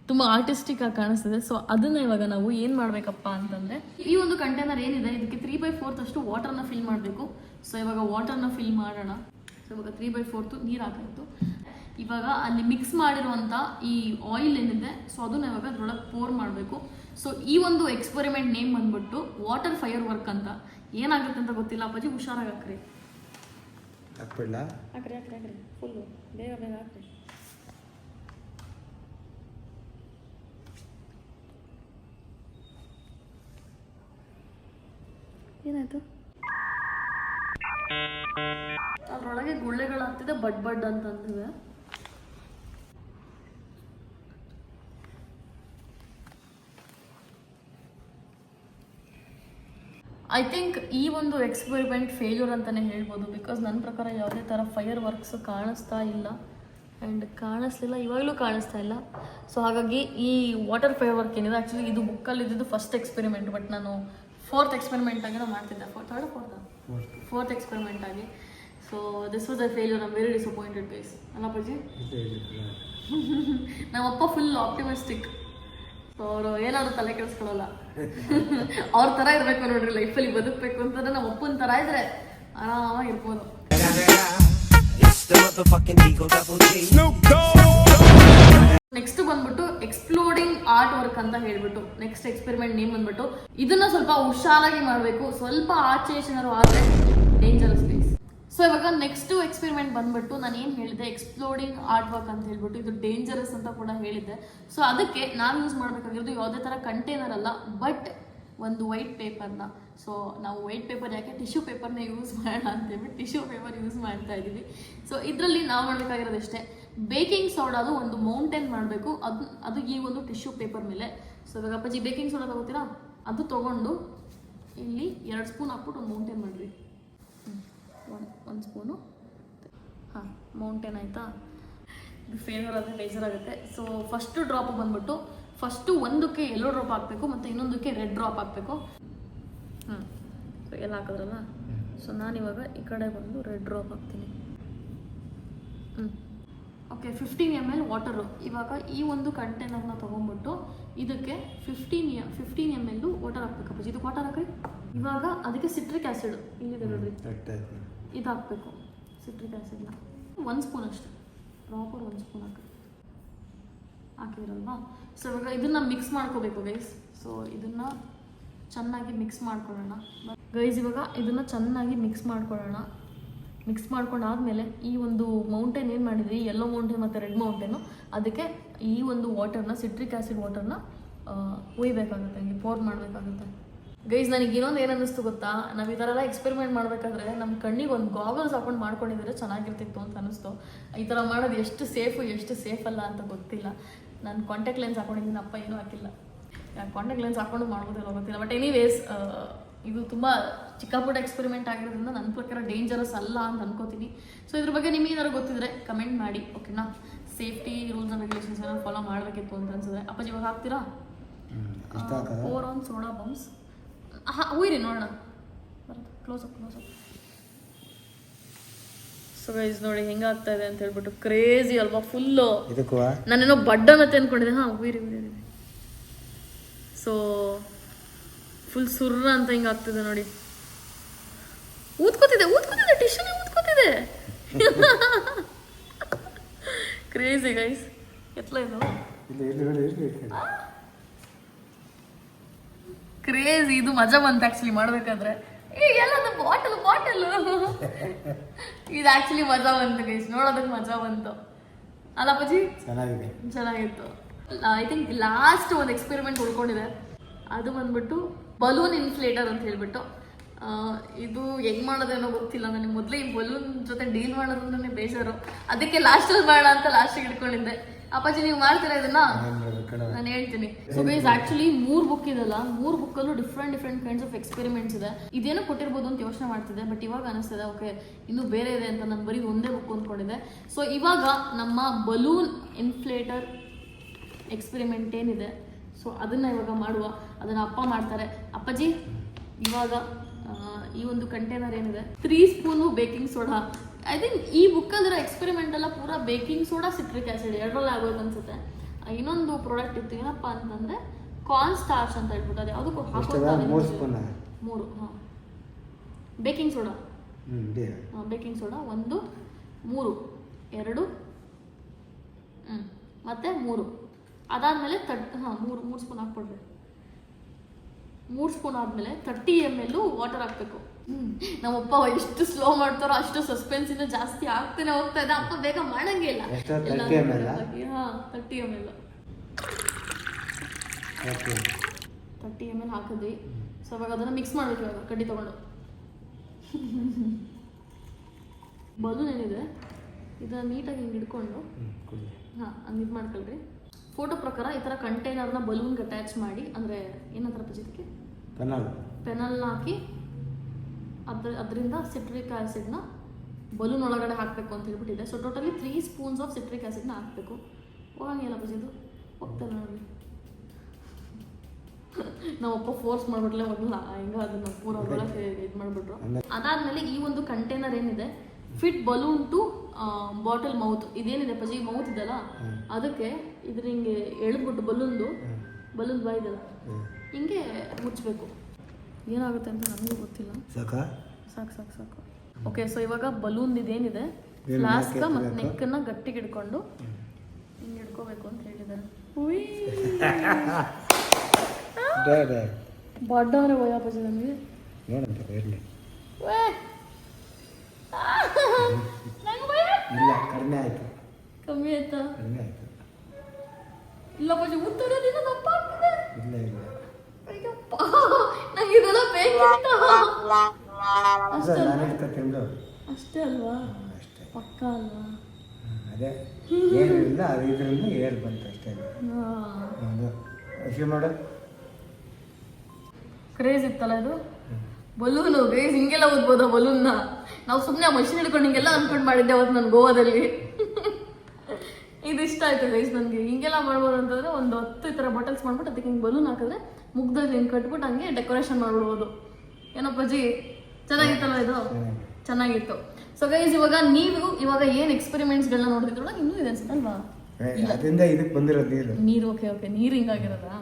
ತುಂಬ ಆರ್ಟಿಸ್ಟಿಕ್ ಆಗಿ ಕಾಣಿಸ್ತಿದೆ. ಸೊ ಅದನ್ನು ಇವಾಗ ನಾವು ಏನು ಮಾಡಬೇಕಪ್ಪ ಅಂತಂದರೆ, ಈ ಒಂದು ಕಂಟೈನರ್ ಏನಿದೆ ಇದಕ್ಕೆ 3/4 ಅಷ್ಟು ವಾಟರ್ನ ಫಿಲ್ ಮಾಡಬೇಕು. ಸೊ ಇವಾಗ ವಾಟರ್ನ ಫಿಲ್ ಮಾಡೋಣ. ಸೊ ಇವಾಗ 3/4 ನೀರು ಹಾಕಾಯಿತು. ಇವಾಗ ಅಲ್ಲಿ ಮಿಕ್ಸ್ ಮಾಡಿರುವಂಥ ಈ ಆಯಿಲ್ ಏನಿದೆ, ಸೊ ಅದನ್ನ ಇವಾಗ ಅದ್ರೊಳಗೆ ಪೋರ್ ಮಾಡಬೇಕು. ಸೊ ಈ ಒಂದು ಎಕ್ಸ್ಪೆರಿಮೆಂಟ್ ನೇಮ್ ಬಂದ್ಬಿಟ್ಟು ವಾಟರ್ ಫೈರ್ ವರ್ಕ್ ಅಂತ. ಏನಾಗುತ್ತೆ ಅಂತ ಗೊತ್ತಿಲ್ಲ ಅಪ್ಪಾಜಿ, ಹುಷಾರಾಗಿ ಹಾಕ್ರಿ. ಹಾಕ್ರಿ ಫುಲ್ಲು ಬೇಗ ಹಾಕ್ರಿ. ಏನಾಯ್ತು? ಅದರೊಳಗೆ ಗುಳ್ಳೆಗಳಾಗ್ತಿದೆ, ಬಡ್ ಅಂತಂದಿವೆ. ಐ ಥಿಂಕ್ ಈ ಒಂದು ಎಕ್ಸ್ಪೆರಿಮೆಂಟ್ ಫೇಲ್ಯೂರ್ ಅಂತಲೇ ಹೇಳ್ಬೋದು. ಬಿಕಾಸ್ ನನ್ನ ಪ್ರಕಾರ ಯಾವುದೇ ಥರ ಫೈರ್ ವರ್ಕ್ಸ್ ಕಾಣಿಸ್ತಾ ಇಲ್ಲ, ಆ್ಯಂಡ್ ಕಾಣಿಸ್ಲಿಲ್ಲ, ಇವಾಗಲೂ ಕಾಣಿಸ್ತಾ ಇಲ್ಲ. ಸೊ ಹಾಗಾಗಿ ಈ ವಾಟರ್ ಫೈರ್ ವರ್ಕ್ ಏನಿದೆ, ಆ್ಯಕ್ಚುಲಿ ಇದು ಬುಕ್ಕಲ್ಲಿ ಇದ್ದಿದ್ದು ಫಸ್ಟ್ ಎಕ್ಸ್ಪೆರಿಮೆಂಟ್, ಬಟ್ ನಾನು 4th ಎಕ್ಸ್ಪೆರಿಮೆಂಟ್ ಆಗಿರೋ ಮಾಡ್ತಿದ್ದೆ. 4th ಎಕ್ಸ್ಪೆರಿಮೆಂಟ್ ಆಗಿ. So this was a failure. I am very disappointed guys. ಅಲ್ಲ ಅಪ್ಪಾಜಿ? ನಮ್ಮಪ್ಪ ಫುಲ್ ಆಪ್ಟಿಮಿಸ್ಟಿಕ್. ಸೊ ಅವರು ಏನಾದ್ರು ತಲೆ ಕೆಡಿಸ್ಕೊಳ್ಳಲ್ಲ. ಅವ್ರ ಥರ ಇರಬೇಕು ನೋಡ್ರಿ, ಲೈಫಲ್ಲಿ ಬದುಕಬೇಕು ಅಂತಂದ್ರೆ ನಮ್ಮ ಅಪ್ಪನ ಥರ ಇದ್ರೆ ಆರಾಮಾಗಿರ್ಬೋದು. ನೆಕ್ಸ್ಟ್ ಬಂದ್ಬಿಟ್ಟು ಎಕ್ಸ್ಪ್ಲೋಡಿಂಗ್ ಆರ್ಟ್ ವರ್ಕ್ ಅಂತ ಹೇಳ್ಬಿಟ್ಟು ನೆಕ್ಸ್ಟ್ ಎಕ್ಸ್ಪೆರಿಮೆಂಟ್ ನೇಮ್ ಬಂದ್ಬಿಟ್ಟು ಇದನ್ನ ಸ್ವಲ್ಪ ಹುಷಾರಾಗಿ ಮಾಡಬೇಕು. ಸ್ವಲ್ಪ ಆಚೆ ಏನಾದ್ರು ಆದರೆ ಡೇಂಜರಸ್ ಪ್ಲೇಸ್. ಸೊ ಇವಾಗ ನೆಕ್ಸ್ಟ್ ಎಕ್ಸ್ಪೆರಿಮೆಂಟ್ ಬಂದ್ಬಿಟ್ಟು ನಾನು ಏನು ಹೇಳಿದೆ ಎಕ್ಸ್ಪ್ಲೋಡಿಂಗ್ ಆರ್ಟ್ ವರ್ಕ್ ಅಂತ ಹೇಳ್ಬಿಟ್ಟು ಇದು ಡೇಂಜರಸ್ ಅಂತ ಕೂಡ ಹೇಳಿದ್ದೆ. ಸೊ ಅದಕ್ಕೆ ನಾವು ಯೂಸ್ ಮಾಡಬೇಕಾಗಿರೋದು ಯಾವುದೇ ಥರ ಕಂಟೈನರ್ ಅಲ್ಲ, ಬಟ್ ಒಂದು ವೈಟ್ ಪೇಪರ್ನ. ಸೊ ನಾವು ವೈಟ್ ಪೇಪರ್ ಯಾಕೆ ಟಿಶ್ಯೂ ಪೇಪರ್ನ ಯೂಸ್ ಮಾಡೋಣ ಅಂತೇಳಿ ಟಿಶ್ಯೂ ಪೇಪರ್ ಯೂಸ್ ಮಾಡ್ತಾ ಇದ್ದೀವಿ. ಸೊ ಇದರಲ್ಲಿ ನಾವು ಮಾಡಬೇಕಾಗಿರೋದಷ್ಟೇ ಬೇಕಿಂಗ್ ಸೋಡಾದು ಒಂದು ಮೌಂಟೇನ್ ಮಾಡಬೇಕು. ಅದು ಈ ಒಂದು ಟಿಶ್ಯೂ ಪೇಪರ್ ಮೇಲೆ. ಸೊ ಇವಾಗ ಅಪ್ಪಾಜಿ ಬೇಕಿಂಗ್ ಸೋಡಾ ತಗೋತೀರಾ, ಅದು ತೊಗೊಂಡು ಇಲ್ಲಿ 2 ಸ್ಪೂನ್ ಹಾಕ್ಬಿಟ್ಟು ಒಂದು ಮೌಂಟೇನ್ ಮಾಡಿರಿ. ಒಂದು ಸ್ಪೂನು ಹಾಂ ಮೌಂಟೇನ್ ಆಯಿತಾ. ಇದು ಫೇವರ್ ಆದರೆ ಬೇಜಾರ್ ಆಗುತ್ತೆ. ಸೊ ಫಸ್ಟು ಡ್ರಾಪ್ ಬಂದ್ಬಿಟ್ಟು ಫಸ್ಟು ಒಂದಕ್ಕೆ ಯೆಲ್ಲೋ ಡ್ರಾಪ್ ಹಾಕಬೇಕು ಮತ್ತು ಇನ್ನೊಂದಕ್ಕೆ ರೆಡ್ ಡ್ರಾಪ್ ಹಾಕಬೇಕು. ಸೊ ಎಲ್ಲ ಹಾಕಿದ್ರಲ್ಲ. ಸೊ ನಾನಿವಾಗ ಈ ಕಡೆ ಬಂದು ರೆಡ್ ಡ್ರಾಪ್ ಹಾಕ್ತೀನಿ. Okay 15 ml water. ಇವಾಗ ಈ ಒಂದು ಕಂಟೈನರ್ನ ತೊಗೊಂಡ್ಬಿಟ್ಟು ಇದಕ್ಕೆ 15 ml ವಾಟರ್ ಹಾಕ್ಬೇಕಪ್ಪ. ಇದಕ್ಕೆ ವಾಟರ್ ಹಾಕ್ರಿ. ಇವಾಗ ಅದಕ್ಕೆ ಸಿಟ್ರಿಕ್ ಆ್ಯಸಿಡ್ ಇಲ್ಲಿದೆ ನೋಡ್ರಿ, ಇದು ಹಾಕಬೇಕು. ಸಿಟ್ರಿಕ್ ಆ್ಯಸಿಡ್ನ 1 ಸ್ಪೂನ್ ಅಷ್ಟೇ, ಪ್ರಾಪರ್ 1 ಸ್ಪೂನ್ ಹಾಕಿದ್ರಲ್ವಾ. ಸೊ ಇವಾಗ ಇದನ್ನು ಮಿಕ್ಸ್ ಮಾಡ್ಕೋಬೇಕು ಗೈಸ್. ಸೊ ಇದನ್ನು ಚೆನ್ನಾಗಿ ಮಿಕ್ಸ್ ಮಾಡ್ಕೊಳ್ಳೋಣ ಗೈಸ್. ಇವಾಗ ಇದನ್ನು ಚೆನ್ನಾಗಿ ಮಿಕ್ಸ್ ಮಾಡ್ಕೊಳ್ಳೋಣ. ಮಿಕ್ಸ್ ಮಾಡ್ಕೊಂಡಾದ್ಮೇಲೆ ಈ ಒಂದು ಮೌಂಟೇನ್ ಏನು ಮಾಡಿದ್ವಿ, ಯೆಲ್ಲೋ ಮೌಂಟೇನ್ ಮತ್ತು ರೆಡ್ ಮೌಂಟೇನು, ಅದಕ್ಕೆ ಈ ಒಂದು ವಾಟರ್ನ ಸಿಟ್ರಿಕ್ ಆ್ಯಸಿಡ್ ವಾಟರ್ನ ಒಯ್ಬೇಕಾಗುತ್ತೆ, ಹಿಂಗೆ ಪೋರ್ ಮಾಡಬೇಕಾಗುತ್ತೆ ಗೈಸ್. ನನಗೆ ಇನ್ನೊಂದು ಏನು ಅನ್ನಿಸ್ತು ಗೊತ್ತಾ, ನಾವು ಈ ಥರ ಎಲ್ಲ ಎಕ್ಸ್ಪೆರಿಮೆಂಟ್ ಮಾಡಬೇಕಾದ್ರೆ ನಮ್ಮ ಕಣ್ಣಿಗೆ ಒಂದು ಗಾಗಲ್ಸ್ ಹಾಕೊಂಡು ಮಾಡ್ಕೊಂಡಿದ್ರೆ ಚೆನ್ನಾಗಿರ್ತಿತ್ತು ಅಂತ ಅನ್ನಿಸ್ತು. ಈ ಥರ ಮಾಡೋದು ಎಷ್ಟು ಸೇಫ್ ಅಲ್ಲ ಅಂತ ಗೊತ್ತಿಲ್ಲ. ನಾನು ಕಾಂಟ್ಯಾಕ್ಟ್ ಲೆನ್ಸ್ ಹಾಕೊಂಡಿದ್ದೀನಿ, ಅಪ್ಪ ಏನೂ ಹಾಕಿಲ್ಲ. ಕಾಂಟ್ಯಾಕ್ಟ್ ಲೆನ್ಸ್ ಹಾಕೊಂಡು ಮಾಡ್ಬೋದಿಲ್ಲ ಗೊತ್ತಿಲ್ಲ. ಬಟ್ ಎನಿವೇಸ್ ಇದು ತುಂಬ ಚಿಕ್ಕಪುಟ್ಟ ಎಕ್ಸ್ಪೆರಿಮೆಂಟ್ ಆಗಿರೋದ್ರಿಂದ ನನ್ನ ಪ್ರಕಾರ ಡೇಂಜರಸ್ ಅಲ್ಲ ಅಂತ ಅನ್ಕೋತೀನಿ. ಸೊ ಇದ್ರ ಬಗ್ಗೆ ನಿಮಗೆ ಏನಾದ್ರು ಗೊತ್ತಿದ್ರೆ ಕಮೆಂಟ್ ಮಾಡಿ, ಓಕೆನಾ. ಸೇಫ್ಟಿ ರೂಲ್ಸ್ ಆ್ಯಂಡ್ ರೆಗ್ಯುಲೇಷನ್ಸ್ ಏನಾದ್ರು ಫಾಲೋ ಮಾಡಬೇಕಿತ್ತು ಅಂತ ಅನ್ಸಿದ್ರೆ ಅಪ್ಪಾಜಿ ಇವಾಗ ಹಾಕ್ತೀರಾ? 4 ಆನ್ ಸೋಡಾ ಬಮ್ಸ್. ಉಯ್ರಿ ನೋಡೋಣ, ಕ್ಲೋಸ್ ಅಪ್. ಸೊ ಗೈಸ್ ನೋಡಿ ಹೆಂಗಾಗ್ತಾ ಇದೆ ಅಂತ ಹೇಳ್ಬಿಟ್ಟು ಕ್ರೇಜಿ ಅಲ್ವಾ ಫುಲ್ಲು. ನಾನೇನೋ ಬಡ್ಡನತ್ತೆ ಅಂದ್ಕೊಂಡಿದ್ದೆ. ಉಯ್ರಿ. ಸೊ ಫುಲ್ ಸುರ್ರ ಅಂತ ಹಿಂಗೆ ಆಗ್ತಿದೆ ನೋಡಿ. ಊದ್ಕೋತಿದೆ ಟಿಶ್ಯೂನೇ ಊದ್ಕೋತಿದೆ. Crazy guys. ಎತ್ಲ ಇದು ಕ್ರೇಜಿ. ಇದು ಮಜಾ ಬಂತು ಆ್ಯಕ್ಚುಲಿ ಮಾಡಬೇಕಾದ್ರೆ. ಎಲ್ಲದು ಬಾಟಲ್ ಇದು ಆ್ಯಕ್ಚುಲಿ ಮಜಾ ಬಂತು ಗೈಸ್, ನೋಡೋದಕ್ಕೆ ಮಜಾ ಬಂತು ಅಲ್ಲ ಅಪ್ಪಾಜಿ? ಚೆನ್ನಾಗಿತ್ತು. ಐ ಥಿಂಕ್ ಲಾಸ್ಟ್ ಒಂದು ಎಕ್ಸ್ಪೆರಿಮೆಂಟ್ ಉಳ್ಕೊಂಡಿದೆ, ಅದು ಬಂದ್ಬಿಟ್ಟು ಬಲೂನ್ ಇನ್ಫ್ಲೇಟರ್ ಅಂತ ಹೇಳ್ಬಿಟ್ಟು. ಇದು ಹೆಂಗ್ ಮಾಡೋದೇನೋ ಗೊತ್ತಿಲ್ಲ ನನಗೆ. ಮೊದಲೇ ಈ ಬಲೂನ್ ಜೊತೆ ಡೀಲ್ ಮಾಡೋದಂದ್ರೆ ಬೇಜಾರು, ಅದಕ್ಕೆ ಲಾಸ್ಟಲ್ಲಿ ಮಾಡೋಣ ಅಂತ ಲಾಸ್ಟಿಗೆ ಇಟ್ಕೊಂಡಿದ್ದೆ. ಅಪ್ಪಾಜಿ ನೀವು ಮಾಡ್ತೀರಾ ಇದನ್ನ? ನಾನು ಹೇಳ್ತೀನಿ. ಸೊ ಗೈಸ್ ಆಕ್ಚುಲಿ 3 ಬುಕ್ ಇದೆಲ್ಲ, 3 ಬುಕ್ಕಲ್ಲೂ ಡಿಫ್ರೆಂಟ್ ಕೈಂಡ್ಸ್ ಆಫ್ ಎಕ್ಸ್ಪೆರಿಮೆಂಟ್ಸ್ ಇದೆ. ಇದೇನೋ ಕೊಟ್ಟಿರ್ಬೋದು ಅಂತ ಯೋಚನೆ ಮಾಡ್ತಿದ್ದೆ, ಬಟ್ ಇವಾಗ ಅನಿಸ್ತದೆ ಓಕೆ ಇನ್ನೂ ಬೇರೆ ಇದೆ ಅಂತ. ನಾನು ಬರೀ ಒಂದೇ ಬುಕ್ ಅಂದ್ಕೊಂಡಿದ್ದೆ. ಸೊ ಇವಾಗ ನಮ್ಮ ಬಲೂನ್ ಇನ್ಫ್ಲೇಟರ್ ಎಕ್ಸ್ಪೆರಿಮೆಂಟ್ ಏನಿದೆ, ಸೊ ಅದನ್ನು ಇವಾಗ ಮಾಡುವ. ಅದನ್ನು ಅಪ್ಪ ಮಾಡ್ತಾರೆ. ಅಪ್ಪಾಜಿ ಇವಾಗ ಈ ಒಂದು ಕಂಟೈನರ್ ಏನಿದೆ 3 spoon baking soda. I think ಈ ಬುಕ್ಕಲ್ಲಿರೋ ಎಕ್ಸ್ಪೆರಿಮೆಂಟ್ ಎಲ್ಲ ಪೂರ ಬೇಕಿಂಗ್ ಸೋಡಾ ಸಿಟ್ರಿಕ್ ಆ್ಯಸಿಡ್ ಎರಡರಲ್ಲೇ ಆಗೋದು ಅನ್ಸುತ್ತೆ. ಇನ್ನೊಂದು ಪ್ರಾಡಕ್ಟ್ ಇತ್ತು, ಏನಪ್ಪ ಅಂತಂದರೆ ಕಾರ್ನ್ ಸ್ಟಾರ್ಚ್ ಅಂತ ಹೇಳ್ಬಿಟ್ಟು, ಅದು ಯಾವುದಕ್ಕೂ ಹಾಕೋತಾರೆ 3. ಬೇಕಿಂಗ್ ಸೋಡಾ ಬೇಕಿಂಗ್ ಸೋಡಾ 1 3 2 ಮತ್ತು 3. ಅದಾದಮೇಲೆ 3 ಸ್ಪೂನ್ ಹಾಕ್ಕೊಡ್ರಿ. 3 ಸ್ಪೂನ್ ಆದಮೇಲೆ 30 ml ವಾಟರ್ ಹಾಕಬೇಕು. ನಮ್ಮಪ್ಪ ಎಷ್ಟು ಸ್ಲೋ ಮಾಡ್ತಾರೋ ಅಷ್ಟು ಸಸ್ಪೆನ್ಸಿನ ಜಾಸ್ತಿ ಆಗ್ತಾನೆ ಹೋಗ್ತಾ ಇದೆ. ಅಪ್ಪ ಬೇಗ ಮಾಡಂಗೆ ಇಲ್ಲ. 30 ml 30 ml ಹಾಕಿದ್ವಿ. ಸೊ ಇವಾಗ ಅದನ್ನು ಮಿಕ್ಸ್ ಮಾಡಬೇಕು. ಇವಾಗ ಕಡ್ಡಿ ತೊಗೊಂಡು ಬಲೂನ್ ಏನಿದೆ ಇದನ್ನು ನೀಟಾಗಿ ಹಿಂಗೆ ಹಿಡ್ಕೊಂಡು ಹಂಗೆ ಇದು ಮಾಡ್ಕೊಳ್ರಿ. ಫೋಟೋ ಪ್ರಕಾರ ಈ ಥರ ಕಂಟೈನರ್ನ ಬಲೂನ್ಗೆ ಅಟ್ಯಾಚ್ ಮಾಡಿ, ಅಂದರೆ ಏನಂತಾರ ಪಜಿದಕ್ಕೆ ಪೆನಲ್ನ ಹಾಕಿ ಅದರಿಂದ ಸಿಟ್ರಿಕ್ ಆ್ಯಸಿಡ್ನ ಬಲೂನ್ ಒಳಗಡೆ ಹಾಕಬೇಕು ಅಂತ ಹೇಳ್ಬಿಟ್ಟಿದೆ. So totally 3 spoons of citric ಆ್ಯಸಿಡ್ನ ಹಾಕಬೇಕು. ಹೋಗಂಗಿಲ್ಲ ಪಜಿದು ಹೋಗ್ತಾರೆ ನೋಡಿ. ನಮ್ಮಪ್ಪ ಫೋರ್ಸ್ ಮಾಡಿಬಿಟ್ಲೆ ಹೋಗಲ್ಲ, ಹಿಂಗೆ ಅದನ್ನು ಪೂರ ಒಳಗೆ ಇದು ಮಾಡಿಬಿಟ್ರು. ಅದಾದಮೇಲೆ ಈ ಒಂದು ಕಂಟೈನರ್ ಏನಿದೆ fit balloon to bottle mouth. ಇದೇನಿದೆ ಪಜಿ ಮೌತ್ ಇದೆಲ್ಲ, ಅದಕ್ಕೆ ಇದ್ರ ಹಿಂಗೆ ಎಳೆದ್ಬಿಟ್ಟು ಬಲೂನ್ ಬಾಯ್ದಲ್ಲ ಹಿಂಗೆ ಮುಚ್ಚಬೇಕು. ಏನಾಗುತ್ತೆ ಅಂತ ನನಗೂ ಗೊತ್ತಿಲ್ಲ. ಸಾಕು. ಓಕೆ, ಸೊ ಇವಾಗ ಬಲೂನ್ ಇದೇನಿದೆ ಫ್ಲಾಸ್ಕ ಮತ್ತು ನೆಕ್ಕನ್ನು ಗಟ್ಟಿಗೆ ಹಿಡ್ಕೊಂಡು ಹಿಂಗೆ ಹಿಡ್ಕೋಬೇಕು ಅಂತ ಹೇಳಿದ್ದಾರೆ. ಉಯ್ ಬಡ್ಡವ್ರೆ ಭಯ ಅಪ್ಪಾಜಿ ನನಗೆ. ನೋಡಂತ ಇರಲಿ. ನಂಗೆ ಭಯ. ಇಲ್ಲ ಕಡಿಮೆ ಆಯಿತು. ಕಮ್ಮಿ ಆಯ್ತಾ? ಕಡಿಮೆ ಆಯಿತು. ಇಲ್ಲ ಅಪ್ಪಾಜಿ ಉತ್ತರದಿಂದ ದಪ್ಪ ಆಗ್ತಿದೆ. ಇಲ್ಲ ಇಲ್ಲ ಅಯ್ಯಪ್ಪ ನಂಗೆ ಇದೆಲ್ಲ ಬೇಕಿತ್ತ. ಅಷ್ಟೇ ನಾನು ಇಟ್ಕೊತಿಂದು ಅಷ್ಟೇ ಅಲ್ವಾ? ಅಷ್ಟೇ. ಪಕ್ಕ ಅಲ್ವಾ? ಅದೇ ಏನಿಲ್ಲ ಅದು ಇದರಿಂದ ಏರ್ ಬಂತು ಅಷ್ಟೇ. ಒಂದು ಅಶ್ಯೂ ಮಾಡು. ಕ್ರೇಜ್ ಇತ್ತಲ್ಲ ಇದು ಬಲೂನು. ಗೈಸ್ ಹಿಂಗೆಲ್ಲ ಓದ್ಬೋದ ಬಲೂನ್ನ? ನಾವು ಸುಮ್ಮನೆ ಆ ಮಷಿನ್ ಹಿಡ್ಕೊಂಡು ಹಿಂಗೆಲ್ಲ ಅನ್ಕೊಂಡು ಮಾಡಿದ್ದೆ ಅವತ್ತು ನಾನು ಗೋವಾದಲ್ಲಿ. ಇದು ಇಷ್ಟ ಆಯ್ತು ಗೈಸ್ ನನಗೆ. ಹಿಂಗೆಲ್ಲ ಮಾಡ್ಬೋದು ಅಂತಂದ್ರೆ ಒಂದು 10 ಈ ಥರ ಬಾಟಲ್ಸ್ ಮಾಡ್ಬಿಟ್ಟು ಅದಕ್ಕೆ ಹಿಂಗೆ ಬಲೂನ್ ಹಾಕಿದ್ರೆ ಮುಗ್ದಲ್ಲಿ ಹಿಂಗೆ ಕಟ್ಬಿಟ್ಟು ಹಂಗೆ ಡೆಕೋರೇಷನ್ ಮಾಡ್ಬಿಡ್ಬೋದು. ಏನಪ್ಪಾಜಿ ಚೆನ್ನಾಗಿತ್ತಲ್ಲ ಇದು? ಚೆನ್ನಾಗಿತ್ತು. ಸೊ ಗೈಸ್ ಇವಾಗ ಏನು ಎಕ್ಸ್ಪೆರಿಮೆಂಟ್ಸ್ಗಳನ್ನ ನೋಡ್ತಿದ್ರಲ್ಲ ಇನ್ನೂ ಇದೆ ಅನ್ಸುತ್ತಲ್ವಾ? ಅದರಿಂದ ಇದಕ್ಕೆ ಬಂದಿರೋದು ನೀರು. ನೀರು ಓಕೆ ನೀರು ಹಿಂಗಾಗಿರೋದಾ?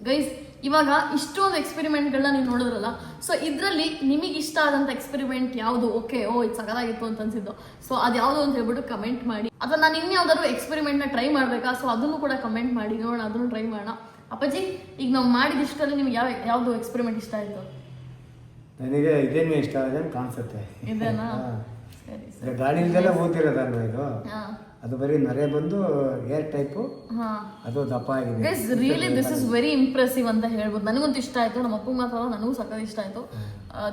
ಗೈಸ್ ಇವಾಗ ಇಷ್ಟೊಂದು ಎಕ್ಸ್ಪೆರಿಮೆಂಟ್ಗಳನ್ನ ನೀವು ನೋಡಿದ್ರಲ್ಲ, ಸೊ ಇದರಲ್ಲಿ ನಿಮಗೆ ಇಷ್ಟ ಆದಂಥ ಎಕ್ಸ್ಪೆರಿಮೆಂಟ್ ಯಾವುದು? ಇದು ಸಗದಾಗಿತ್ತು ಅಂತ ಅನ್ಸಿದ್ದು. ಸೊ ಅದು ಯಾವುದು ಅಂತ ಹೇಳ್ಬಿಟ್ಟು ಕಮೆಂಟ್ ಮಾಡಿ. ಅಥವಾ ನಾನು ಇನ್ಯಾವುದಾದ್ರು ಎಕ್ಸ್ಪೆರಿಮೆಂಟ್ನ ಟ್ರೈ ಮಾಡಬೇಕಾ? ಸೊ ಅದನ್ನು ಕೂಡ ಕಮೆಂಟ್ ಮಾಡಿ ನೋಡೋಣ, ಅದನ್ನು ಟ್ರೈ ಮಾಡೋಣ. ಅಪ್ಪಾಜಿ ಈಗ ನಾವು ಮಾಡಿದ ಇಷ್ಟರಲ್ಲಿ ನಿಮ್ಗೆ ಯಾವುದು ಎಕ್ಸ್ಪೆರಿಮೆಂಟ್ ಇಷ್ಟ ಆಯಿತು? ನನಗೆ ಇದೇನು ಇಷ್ಟ ಆಗಿದೆ ಕಾಣಿಸುತ್ತೆ. ಇದೇನಾ? ಸರಿ ಗಾಳಿಯಿಂದಲೇ ಓದಿರೋದಲ್ವ ಇದು. ಹಾಂ ಅದು ಬರೀ ನರೆ ಬಂದು ಏರ್ ಟೈಪು. ಹಾಂ ಅದು ದಪ್ಪ ಆಗಿದೆ. Guys really this is very impressive ಅಂತ ಹೇಳ್ಬೋದು. ನನಗಂತೂ ಇಷ್ಟ ಆಯಿತು, ನಮ್ಮ ಅಪ್ಪಂಗೆ ಮಾತ್ರ ನನಗೂ ಸಕ್ಕತ್ ಇಷ್ಟ ಆಯಿತು.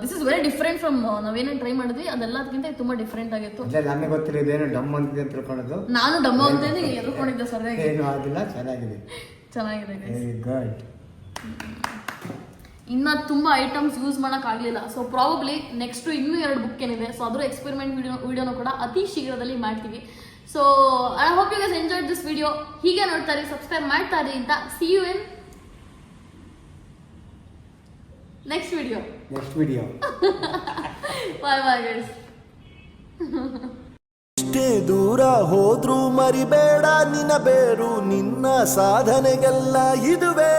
This is very different from ನಾವೇನೇನು ಟ್ರೈ ಮಾಡಿದ್ವಿ ಅದೆಲ್ಲದಕ್ಕಿಂತ ತುಂಬ ಡಿಫ್ರೆಂಟ್ ಆಗಿತ್ತು. ಅದೇ ನನಗೆ ಗೊತ್ತಿಲ್ಲ ಇದೇನು ಡಮ್ ಅಂತಿದೆ ಅಂತ ತಿಳ್ಕೊಳ್ಳೋದು. ನಾನು ಡಮ್ಮ ಅಂತೇಳಿ ಎದ್ಕೊಂಡಿದ್ದೆ ಸರಿಯಾಗಿ. ಏನು ಆಗಿಲ್ಲ, ಚೆನ್ನಾಗಿದೆ. ಚೆನ್ನಾಗಿದೆ ಗೈಸ್. Very good. ಇನ್ನು ತುಂಬ ಐಟಮ್ಸ್ ಯೂಸ್ ಮಾಡೋಕ್ಕಾಗಲಿಲ್ಲ. ಸೊ ಪ್ರಾಬಬ್ಲಿ ನೆಕ್ಸ್ಟ್ ಇನ್ನೂ 2 ಬುಕ್ ಏನಿದೆ, ಸೊ ಅದರ ಎಕ್ಸ್ಪೆರಿಮೆಂಟ್ ವಿಡಿಯೋನೂ ಕೂಡ ಅತಿ ಶೀಘ್ರದಲ್ಲಿ ಮಾಡ್ತೀವಿ. So I hope you guys enjoyed this video. ಹೀಗೆ ನೋಡ್ತಾ ಇರಿ, ಸಬ್ಸ್ಕ್ರೈಬ್ ಮಾಡ್ತಾ ಇರಿ ಅಂತ. See you in next video. Bye bye guys. ಎಷ್ಟೇ ದೂರ ಹೋದ್ರೂ ಮರಿಬೇಡ ನಿನ್ನ ಬೇರು, ನಿನ್ನ ಸಾಧನೆಗೆಲ್ಲ ಇದುವೇ